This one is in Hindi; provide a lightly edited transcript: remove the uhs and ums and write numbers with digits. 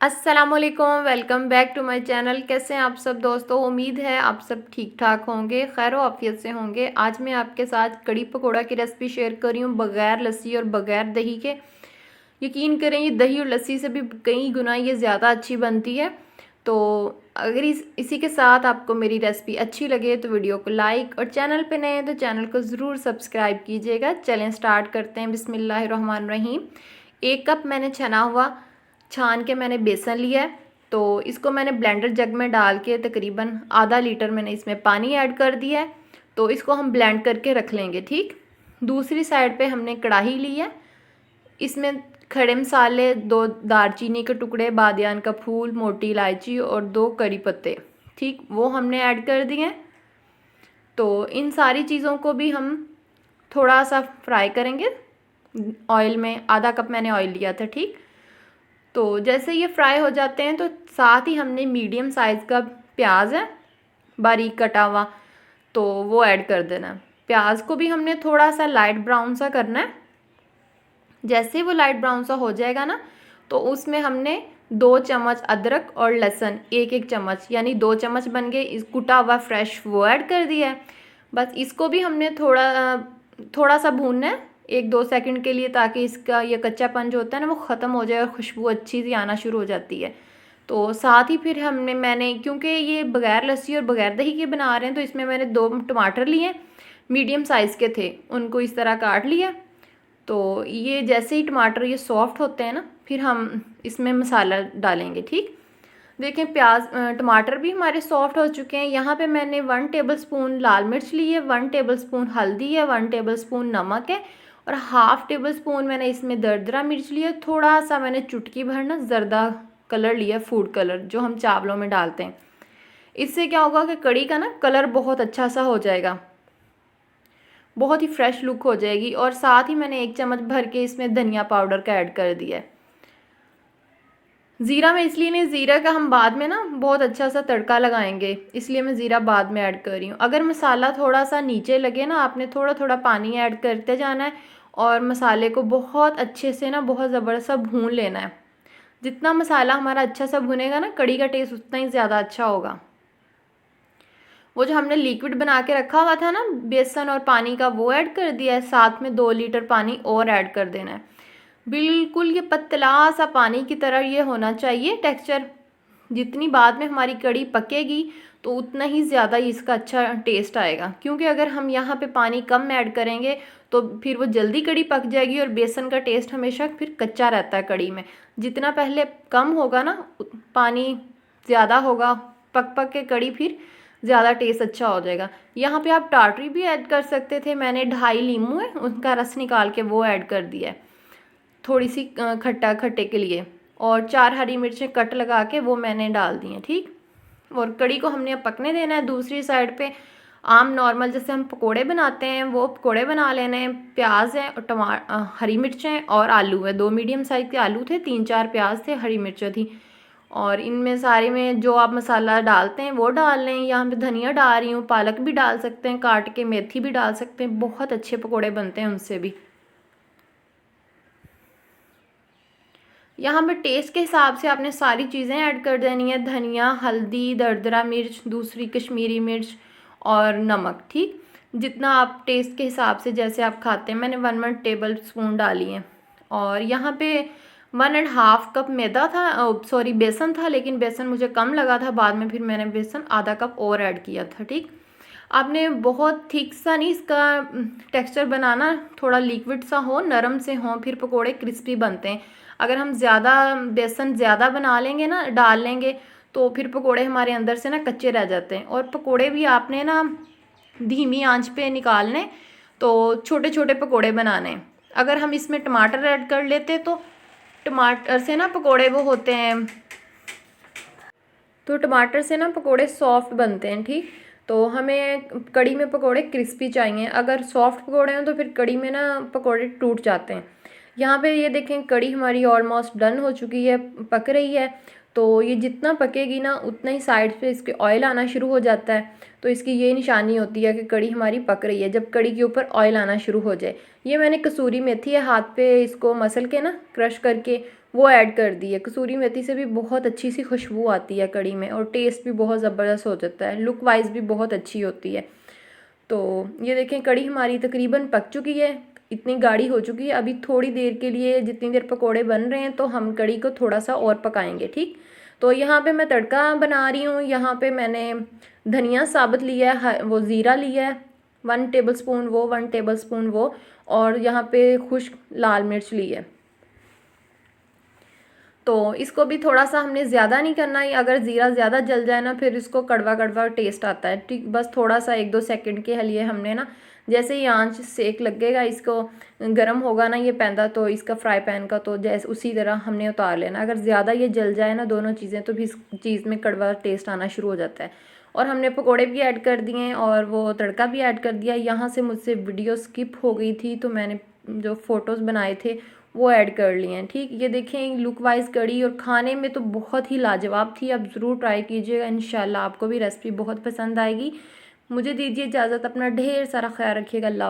अस्सलामुअलैकुम, welcome back to my channel. कैसे हैं आप सब दोस्तों? उम्मीद है आप सब ठीक ठाक होंगे, खैर आफियत से होंगे। आज मैं आपके साथ कड़ी पकोड़ा की रेसिपी शेयर कर रही हूँ बग़ैर लस्सी और बग़ैर दही के। यकीन करें ये दही और लस्सी से भी कई गुना ये ज़्यादा अच्छी बनती है। तो अगर इसी के साथ आपको मेरी रेसिपी अच्छी लगे तो वीडियो को लाइक और चैनल पे नए हैं तो चैनल को ज़रूर सब्सक्राइब कीजिएगा। चलें स्टार्ट करते हैं। बिस्मिल्लाहिर्रहमानिर्रहीम। 1 कप मैंने छान के मैंने बेसन लिया है। तो इसको मैंने ब्लेंडर जग में डाल के तकरीबन आधा लीटर मैंने इसमें पानी ऐड कर दिया है। तो इसको हम ब्लेंड करके रख लेंगे। ठीक, दूसरी साइड पे हमने कढ़ाई ली है। इसमें खड़े मसाले, 2 दालचीनी के टुकड़े, बादियान का फूल, मोटी इलायची और 2 कड़ी पत्ते, ठीक, वो हमने ऐड कर दिए हैं। तो इन सारी चीज़ों को भी हम थोड़ा सा फ्राई करेंगे ऑयल में। आधा कप मैंने ऑयल लिया था। ठीक, तो जैसे ये फ्राई हो जाते हैं तो साथ ही हमने मीडियम साइज़ का प्याज है बारीक कटा हुआ, तो वो ऐड कर देना है। प्याज को भी हमने थोड़ा सा लाइट ब्राउन सा करना है। जैसे वो लाइट ब्राउन सा हो जाएगा ना, तो उसमें हमने 2 चम्मच अदरक और लहसुन, 1-1 चम्मच, यानी 2 चम्मच बन गए, इस कुटा हुआ फ्रेश वो ऐड कर दिया है। बस इसको भी हमने थोड़ा सा भूनना है 1-2 सेकंड के लिए, ताकि इसका ये कच्चापन जो होता है ना वो ख़त्म हो जाए और खुशबू अच्छी सी आना शुरू हो जाती है। तो साथ ही फिर मैंने क्योंकि ये बग़ैर लस्सी और बग़ैर दही के बना रहे हैं, तो इसमें मैंने 2 टमाटर लिए, मीडियम साइज़ के थे, उनको इस तरह काट लिया। तो ये जैसे ही टमाटर ये सॉफ्ट होते हैं ना, फिर हम इसमें मसाला डालेंगे। ठीक, देखें टमाटर भी हमारे सॉफ्ट हो चुके हैं। यहाँ पे मैंने 1 टेबलस्पून लाल मिर्च ली है, 1 टेबलस्पून हल्दी है, 1 टेबलस्पून नमक है और हाफ़ टेबलस्पून मैंने इसमें दरदरा मिर्च लिया। थोड़ा सा मैंने चुटकी भर ना ज़र्दा कलर लिया, फूड कलर जो हम चावलों में डालते हैं। इससे क्या होगा कि कड़ी का ना कलर बहुत अच्छा सा हो जाएगा, बहुत ही फ्रेश लुक हो जाएगी। और साथ ही मैंने 1 चम्मच भर के इसमें धनिया पाउडर का ऐड कर दिया है। ज़ीरा मैं इसलिए नहीं, ज़ीरा का हम बाद में ना बहुत अच्छा सा तड़का लगाएंगे, इसलिए मैं ज़ीरा बाद में ऐड कर रही हूँ। अगर मसाला थोड़ा सा नीचे लगे ना, आपने थोड़ा थोड़ा पानी ऐड करते जाना है और मसाले को बहुत अच्छे से ना बहुत ज़बरदस्त भून लेना है। जितना मसाला हमारा अच्छा सा भुनेगा ना, कड़ी का टेस्ट उतना ही ज़्यादा अच्छा होगा। वो जो हमने लिक्विड बना के रखा हुआ था ना बेसन और पानी का, वो ऐड कर दिया है। साथ में 2 लीटर पानी और ऐड कर देना है। बिल्कुल ये पतला सा पानी की तरह ये होना चाहिए टेक्सचर। जितनी बाद में हमारी कड़ी पकेगी तो उतना ही ज़्यादा इसका अच्छा टेस्ट आएगा, क्योंकि अगर हम यहाँ पे पानी कम ऐड करेंगे तो फिर वो जल्दी कड़ी पक जाएगी और बेसन का टेस्ट हमेशा फिर कच्चा रहता है कड़ी में। जितना पहले कम होगा ना पानी, ज़्यादा होगा, पक पक के कड़ी फिर ज़्यादा टेस्ट अच्छा हो जाएगा। यहाँ पे आप टाटरी भी ऐड कर सकते थे। मैंने 2.5 नींबू है उनका रस निकाल के वो ऐड कर दिया है, थोड़ी सी खट्टा खट्टे के लिए। और 4 हरी मिर्चें कट लगा के वो मैंने डाल दी हैं। ठीक, और कड़ी को हमने अब पकने देना है। दूसरी साइड पे आम नॉर्मल जैसे हम पकोड़े बनाते हैं वो पकोड़े बना लेने हैं। प्याज है और हरी मिर्चें और आलू है, 2 मीडियम साइज़ के आलू थे, 3-4 प्याज थे, हरी मिर्चें थी। और इनमें सारे में जो आप मसाला डालते हैं वो डाल लें। यहाँ पे धनिया डाल रही हूँ, पालक भी डाल सकते हैं काट के, मेथी भी डाल सकते हैं, बहुत अच्छे पकोड़े बनते हैं उनसे भी। यहाँ पे टेस्ट के हिसाब से आपने सारी चीज़ें ऐड कर देनी है, धनिया, हल्दी, दरदरा मिर्च, दूसरी कश्मीरी मिर्च और नमक। ठीक, जितना आप टेस्ट के हिसाब से जैसे आप खाते हैं, मैंने 1 टेबल स्पून डाली है। और यहाँ पे 1.5 कप मैदा था, सॉरी बेसन था, लेकिन बेसन मुझे कम लगा था, बाद में फिर मैंने बेसन आधा कप और ऐड किया था। ठीक, आपने बहुत थिक सा नहीं इसका टेक्सचर बनाना, थोड़ा लिक्विड सा हो, नरम से हो, फिर पकोड़े क्रिस्पी बनते हैं। अगर हम बेसन ज़्यादा बना लेंगे ना, डाल लेंगे, तो फिर पकोड़े हमारे अंदर से ना कच्चे रह जाते हैं। और पकोड़े भी आपने ना धीमी आंच पे निकालने, तो छोटे छोटे पकोड़े बनाने। अगर हम इसमें टमाटर ऐड कर लेते तो टमाटर से ना पकोड़े वो होते हैं, तो टमाटर से ना पकोड़े सॉफ्ट बनते हैं। ठीक, तो हमें कड़ी में पकोड़े क्रिस्पी चाहिए। अगर सॉफ्ट पकोड़े हैं तो फिर कड़ी में ना पकोड़े टूट जाते हैं। यहाँ पे ये देखें कड़ी हमारी ऑलमोस्ट डन हो चुकी है, पक रही है। तो ये जितना पकेगी ना उतना ही साइड पे इसके ऑयल आना शुरू हो जाता है। तो इसकी ये निशानी होती है कि कड़ी हमारी पक रही है, जब कड़ी के ऊपर ऑयल आना शुरू हो जाए। ये मैंने कसूरी मेथी है, हाथ पे इसको मसल के ना क्रश करके वो ऐड कर दी है। कसूरी मेथी से भी बहुत अच्छी सी खुशबू आती है कड़ी में और टेस्ट भी बहुत ज़बरदस्त हो जाता है, लुक वाइज भी बहुत अच्छी होती है। तो ये देखें कड़ी हमारी तकरीबन पक चुकी है, इतनी गाढ़ी हो चुकी है। अभी थोड़ी देर के लिए, जितनी देर पकोड़े बन रहे हैं, तो हम कड़ी को थोड़ा सा और पकाएंगे, ठीक। तो यहाँ पे मैं तड़का बना रही हूँ। यहाँ पे मैंने धनिया साबुत लिया है, वो ज़ीरा लिया है 1 टेबलस्पून, वो 1 टेबलस्पून वो, और यहाँ पे खुश्क लाल मिर्च ली है। तो इसको भी थोड़ा सा हमने ज़्यादा नहीं करना है, अगर ज़ीरा ज़्यादा जल जाए ना फिर इसको कड़वा कड़वा टेस्ट आता है, ठीक। बस थोड़ा सा 1-2 सेकंड के लिए हमने ना, जैसे ही आंच सेक लगेगा, इसको गर्म होगा ना ये पैंदा, तो इसका फ्राई पैन का, तो जैसे उसी तरह हमने उतार लेना। अगर ज़्यादा ये जल जाए ना दोनों चीज़ें, तो भी इस चीज़ में कड़वा टेस्ट आना शुरू हो जाता है। और हमने पकोड़े भी ऐड कर दिए हैं और वो तड़का भी ऐड कर दिया। यहाँ से मुझसे वीडियो स्किप हो गई थी, तो मैंने जो फ़ोटोज़ बनाए थे वो ऐड कर लिए हैं, ठीक। ये देखें लुक वाइज कड़ी और खाने में तो बहुत ही लाजवाब थी। आप ज़रूर ट्राई कीजिएगा, इंशाल्लाह आपको भी रेसिपी बहुत पसंद आएगी। मुझे दीजिए इजाज़त, अपना ढेर सारा ख्याल रखिएगा। अल्लाह।